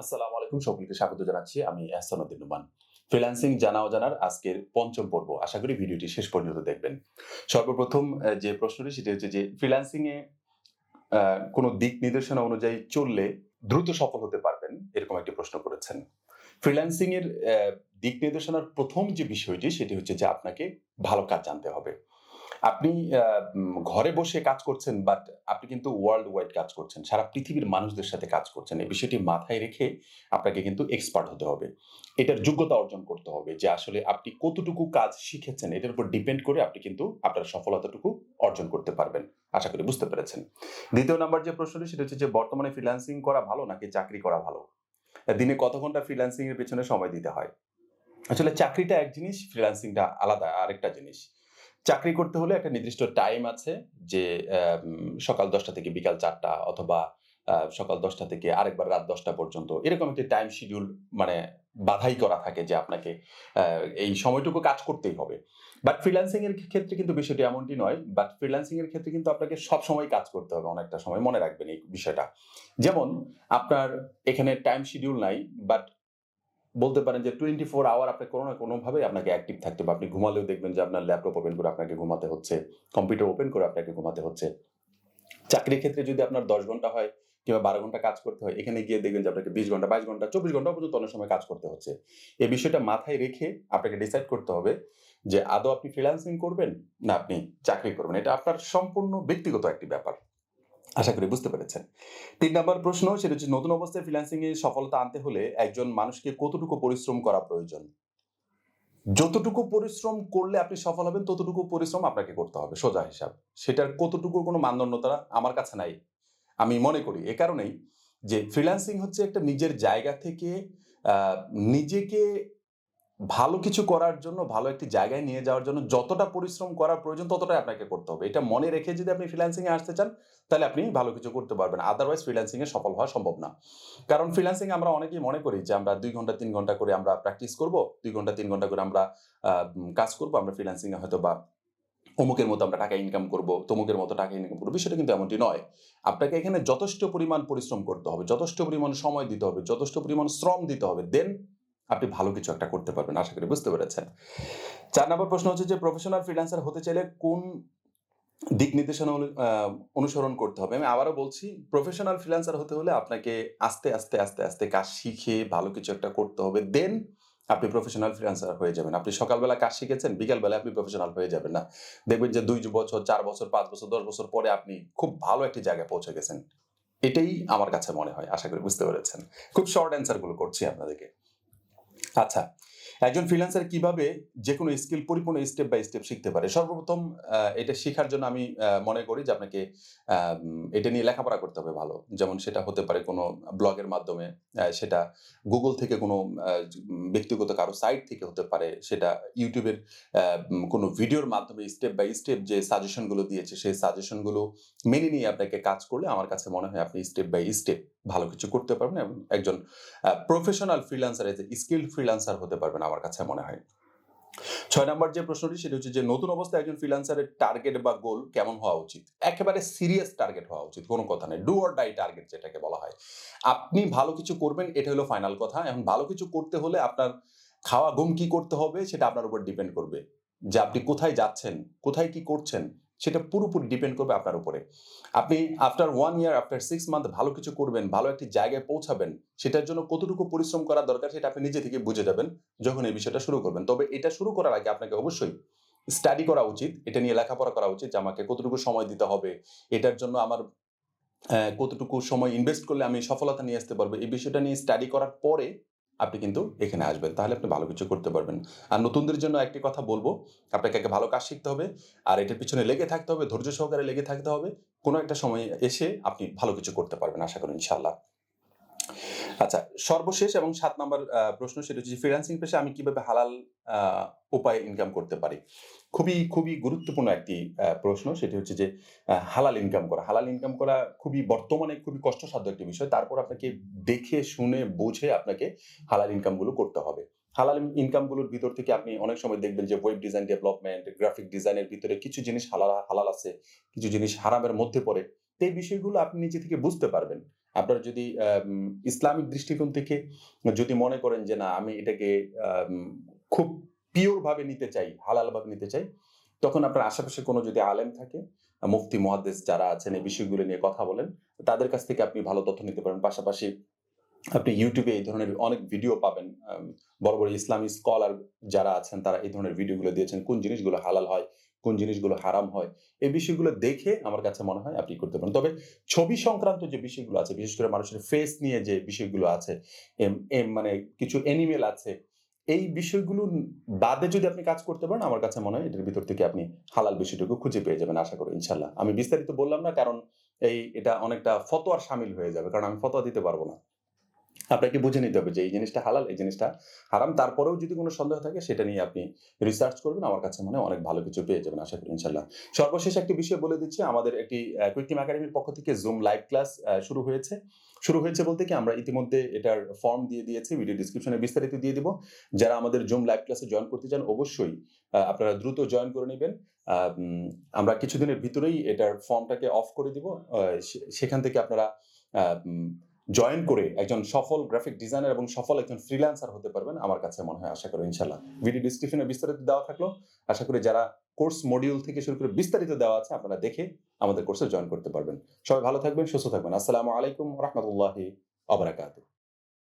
আসসালামু আলাইকুম, সকলকে স্বাগত জানাচ্ছি। আমি আহসান উদ্দিন নোমান। ফ্রিল্যান্সিং জানা অজানার আজকের পঞ্চম পর্ব। আশা করি ভিডিওটি শেষ পর্যন্ত দেখবেন। সর্বপ্রথম যে প্রশ্নটি সেটি হচ্ছে যে ফ্রিল্যান্সিং এ আ কোন দিক নির্দেশনা অনুযায়ী চললে দ্রুত সফল হতে পারবেন, এরকম একটি প্রশ্ন করেছেন। ফ্রিল্যান্সিং এর দিক নির্দেশনার ১ম যে বিষয়টি সেটি হচ্ছে যে আপনাকে ভালো কাজ জানতে হবে। আপনি আ ঘরে বসে কাজ করছেন, বাট আপনি কিন্তু ওয়ার্লড ওয়াইড কাজ করছেন। সারা পৃথিবীর মানুষদের সাথে কাজ করছেন। এই বিষয়টি মাথায় রেখে আপনাকে কিন্তু এক্সপার্ট হতে হবে। এটার যোগ্যতা অর্জন করতে হবে যে আসলে আপনি কতটুকু কাজ শিখেছেন, এটার উপর ডিপেন্ড করে আপনি কিন্তু আপনার সফলতাটুকু অর্জন করতে পারবেন। আশা করি বুঝতে পেরেছেন। ২য় নাম্বার যে প্রশ্নটি সেটা হচ্ছে যে বর্তমানে ফ্রিল্যান্সিং করা ভালো নাকি চাকরি করা ভালো? দিনে কত ঘন্টা ফ্রিল্যান্সিং এর পেছনে সময় দিতে হয়? আসলে চাকরিটা এক জিনিস, ফ্রিল্যান্সিংটা আলাদা আরেকটা জিনিস। চাকরি করতে হলে একটা নির্দিষ্ট টাইম আছে যে সকাল ১০টা থেকে বিকাল ৪টা অথবা সকাল ১০টা থেকে আরেকবার রাত ১০টা পর্যন্ত। এরকম একটি টাইম শিডিউল মানে বাধাই করা থাকে যে আপনাকে আ এই সময়টুকু কাজ করতেই হবে। বাট ফ্রিল্যান্সিং এর ক্ষেত্রে কিন্তু বিষয়টি এমনটি নয়। বাট ফ্রিল্যান্সিং এর ক্ষেত্রে কিন্তু আপনাকে সবসময় কাজ করতে হবে অনেকটা সময়। মনে রাখবেন এই বিষয়টা। যেমন আপনার এখানে টাইম শিডিউল নাই, বাট বলতে পারেন যে 24 আওয়ার আপনার কোনো না কোনোভাবে আপনাকে অ্যাক্টিভ থাকতে হবে। আপনি ঘুমালেও দেখবেন যে আপনার ল্যাপটপ ওপেন করে আপনাকে ঘুমাতে হচ্ছে। কম্পিউটার ওপেন করে আপনাকে ঘুমাতে হচ্ছে। চাকরির ক্ষেত্রে যদি আপনার ১০ ঘন্টা হয় কিংবা ১২ ঘন্টা কাজ করতে হয়, এখানে গিয়ে দেখবেন যে আপনাকে ২০ ঘন্টা, ২২ ঘন্টা, ২৪ ঘন্টাও পর্যন্ত অনেক সময় কাজ করতে হচ্ছে। এই বিষয়টা মাথায় রেখে আপনাকে ডিসাইড করতে হবে যে আদৌ আপনি ফ্রিল্যান্সিং করবেন না আপনি চাকরি করবেন। এটা আপনার সম্পূর্ণ ব্যক্তিগত একটি ব্যাপার। আশা করি বুঝতে পেরেছেন। ৩ নাম্বার প্রশ্ন সেটা হচ্ছে নতুন অবস্থায় ফ্রিল্যান্সিং এ সফলতা আনতে হলে একজন মানুষকে কতটুকু পরিশ্রম করা প্রয়োজন? যতটুকু পরিশ্রম করলে আপনি সফল হবেন, ততটুকু পরিশ্রম আপনাকে করতে হবে। সোজা হিসাব। সেটার কতটুকুর কোনো মানদণ্ডতা আমার কাছে নাই। আমি মনে করি এ কারণেই যে ফ্রিল্যান্সিং হচ্ছে একটা নিজের জায়গা থেকে আ নিজেকে ভালো কিছু করার জন্য, ভালো একটি জায়গায় নিয়ে যাওয়ার জন্য যতটা পরিশ্রম করা প্রয়োজন ততটাই আপনাকে করতে হবে। এটা মনে রেখে যদি আপনি ফ্রিল্যান্সিং এ আসতে চান, তাহলে আপনি ভালো কিছু করতে পারবেন। আদারওয়াইজ ফ্রিল্যান্সিং এ সফল হওয়া সম্ভব না। কারণ ফ্রিল্যান্সিং এ আমরা অনেকেই মনে করি যে আমরা ২ ঘন্টা ৩ ঘন্টা করে আমরা প্র্যাকটিস করব। ২ ঘন্টা ৩ ঘন্টা করে আমরা কাজ করব। আমরা ফ্রিল্যান্সিং এ হয়তোবা অমুকের মতো আমরা টাকা ইনকাম করব, তমুকের মতো টাকা ইনকাম করব। বিষয়টা কিন্তু এমনটি নয়। আপনাকে এখানে যথেষ্ট পরিমাণ পরিশ্রম করতে হবে, যথেষ্ট পরিমাণ সময় দিতে হবে, যথেষ্ট পরিমাণ শ্রম দিতে হবে। দেন আপনি ভালো কিছু একটা করতে পারবেন। আশা করি বুঝতে পেরেছেন। ৪ নাম্বার প্রশ্ন হচ্ছে যে প্রফেশনাল ফ্রিল্যান্সার হতে চাইলে কোন দিক নির্দেশনা অনুসরণ করতে হবে? আমি আবারও বলছি, প্রফেশনাল ফ্রিল্যান্সার হতে হলে আপনাকে আস্তে আস্তে কাজ শিখে ভালো কিছু একটা করতে হবে। দেন আপনি প্রফেশনাল ফ্রিল্যান্সার হয়ে যাবেন। আপনি সকালবেলা কাজ শিখেছেন, বিকাল বেলায় আপনি প্রফেশনাল হয়ে যাবেন না। দেখবেন যে ২ বছর, ৪ বছর, ৫ বছর, ১০ বছর পরে আপনি খুব ভালো একটি জায়গায় পৌঁছে গেছেন। এটাই আমার কাছে মনে হয়। আশা করি বুঝতে পেরেছেন। খুব শর্ট অ্যান্সার গুলো করছি আপনাদেরকে। আচ্ছা, একজন ফ্রিল্যান্সার কিভাবে যেকোনো স্কিল পরিপূর্ণ স্টেপ বাই স্টেপ শিখতে পারে? সর্বপ্রথম এটা শিখার জন্য আমি মনে করি যে আপনাকে এটা নিয়ে লেখাপড়া করতে হবে ভালো। যেমন সেটা হতে পারে কোনো ব্লগের মাধ্যমে, সেটা Google থেকে কোনো ব্যক্তিগত কারো সাইট থেকে হতে পারে, সেটা YouTube এর কোনো ভিডিওর মাধ্যমে স্টেপ বাই স্টেপ যে সাজেশন গুলো দিয়েছে, সেই সাজেশন গুলো মেনে নিয়ে আপনাকে কাজ করলে আমার কাছে মনে হয় আপনি স্টেপ বাই স্টেপ ভালো কিছু করতে পারবেন এবং একজন professional freelancer as a skilled freelancer হতে পারবেন আমার কাছে মনে হয়। ৬ নাম্বার যে প্রশ্নটি সেটি হচ্ছে যে নতুন অবস্থায় একজন ফ্রিল্যান্সারের টার্গেট বা গোল কেমন হওয়া উচিত? একেবারে সিরিয়াস টার্গেট হওয়া উচিত। কোন কথা নেই। ডু অর ডাই টার্গেট যেটাকে বলা হয়। আপনি ভালো কিছু করবেন এটা হলো ফাইনাল কথা। এখন ভালো কিছু করতে হলে আপনার খাওয়া ঘুম কি করতে হবে সেটা আপনার উপর ডিপেন্ড করবে। যে আপনি কোথায় যাচ্ছেন, কোথায় কি করছেন সেটা পুরোপুরি ডিপেন্ড করবে আপনার উপরে। আপনি আফটার 1 ইয়ার, আফটার 6 মান্থ ভালো কিছু করবেন, ভালো একটি জায়গায় পৌঁছাবেন, সেটার জন্য কতটুকু পরিশ্রম করা দরকার সেটা আপনি নিজে থেকেই বুঝে যাবেন যখন এই বিষয়টা শুরু করবেন। তবে এটা শুরু করার আগে আপনাকে অবশ্যই স্টাডি করা উচিত। এটা নিয়ে লেখাপড়া করা উচিত যে আমাকে কতটুকু সময় দিতে হবে। এটার জন্য আমার কতটুকু সময় ইনভেস্ট করলে আমি সফলতা নিয়ে আসতে পারবো। এই বিষয়টা নিয়ে স্টাডি করার পরে আপনি কিন্তু এখানে আসবেন। তাহলে আপনি ভালো কিছু করতে পারবেন। আর নতুনদের জন্য একটি কথা বলব, আপনাকে আগে ভালো কাজ শিখতে হবে। আর এটার পিছনে লেগে থাকতে হবে, ধৈর্য সহকারে লেগে থাকতে হবে। কোন একটা সময়ে এসে আপনি ভালো কিছু করতে পারবেন আশা করি ইনশাআল্লাহ। আচ্ছা, সর্বশেষ এবং ৭ নাম্বার প্রশ্ন সেটা হচ্ছে যে ফ্রিল্যান্সিং পেশায় আমি কিভাবে হালাল আ উপায়ে ইনকাম করতে পারি? খুবই গুরুত্বপূর্ণ একটি প্রশ্ন। সেটি হচ্ছে যে হালাল ইনকাম করা। হালাল ইনকাম করা বর্তমানে খুবই কষ্টসাধ্য একটি বিষয়। তারপর আপনাকে দেখে শুনে বুঝে আপনাকে হালাল ইনকাম গুলো করতে হবে। হালাল ইনকাম গুলোর ভিতর থেকে আপনি অনেক সময় দেখবেন যে web design development, graphic design এর ভিতরে কিছু জিনিস হালাল আছে, কিছু জিনিস হারামের মধ্যে পড়ে। তো এই বিষয়গুলো আপনি নিজে থেকে বুঝতে পারবেন। আপনারা যদি ইসলামিক দৃষ্টিকোণ থেকে যদি মনে করেন যে না আমি এটাকে খুব পিওর ভাবে নিতে চাই, হালাল ভাবে নিতে চাই, তখন আপনার আশেপাশে কোনো যদি আলেম থাকে, মুফতি মুহাদ্দিস যারা আছেন এই বিষয়গুলো নিয়ে কথা বলেন, তাদের কাছ থেকে আপনি ভালো তথ্য নিতে পারেন। পাশাপাশি আপনি ইউটিউবে এই ধরনের অনেক ভিডিও পাবেন। বড়, বড় ইসলামী স্কলার যারা আছেন তারা এই ধরনের ভিডিওগুলো দিয়েছেন। কোন জিনিসগুলো হালাল হয়, কোন জিনিসগুলো হারাম হয়। এই বিষয়গুলো দেখে আমার কাছে মনে হয় আপনি করতে পারেন। তবে ছবি সংক্রান্ত যে বিষয়গুলো আছে, বিশেষ করে মানুষের ফেস নিয়ে যে বিষয়গুলো আছে, এম এম মানে কিছু অ্যানিমেল আছে, এই বিষয়গুলো বাদে যদি আপনি কাজ করতে পারেন, আমার কাছে মনে হয় এটার ভিতর থেকে আপনি হালাল বিষয়টুকু খুঁজে পেয়ে যাবেন আশা করি ইনশাআল্লাহ। আমি বিস্তারিত বললাম না কারণ এটা অনেকটা ফতোয়ার শামিল হয়ে যাবে। কারণ আমি ফতোয়া দিতে পারব না। আপনাকে বুঝে নিতে হবে যে এই জিনিসটা হালাল, এই জিনিসটা হারাম। তারপরেও যদি কোনো সন্দেহ থাকে সেটা নিয়ে আপনি রিসার্চ করবেন। আমার কাছে মনে হয় অনেক ভালো কিছু পেয়ে যাবেন আশা করি ইনশাআল্লাহ। সর্বশেষ একটি বিষয় বলে দিচ্ছি, আমাদের একটি কুইক টিম একাডেমির পক্ষ থেকে জুম লাইভ ক্লাস শুরু হয়েছে। শুরু হয়েছে বলতে কি আমরা ইতিমধ্যে এটার ফর্ম দিয়ে দিয়েছি। ভিডিও ডেসক্রিপশনে বিস্তারিত দিয়ে দিব। যারা আমাদের জুম লাইভ ক্লাসে জয়েন করতে চান অবশ্যই আপনারা দ্রুত জয়েন করে নিবেন। আ উম আমরা কিছুদিনের ভিতরেই এটার ফর্মটাকে অফ করে দিব। সেখান থেকে আপনারা আ উম জয়েন করে একজন সফল গ্রাফিক ডিজাইনার এবং সফল একজন ফ্রিল্যান্সার হতে পারবেন আমার কাছে মনে হয়, আশা করি ইনশাআল্লাহ। ভিডিও ডেসক্রিপশনে বিস্তারিত দেওয়া থাকলো। আশা করি যারা কোর্স মডিউল থেকে শুরু করে বিস্তারিত দেওয়া আছে আপনারা দেখে আমাদের কোর্সে জয়েন করতে পারবেন। সবাই ভালো থাকবেন, সুস্থ থাকবেন। আসসালামু আলাইকুম ওয়া রাহমাতুল্লাহি ওয়া বারাকাতুহু।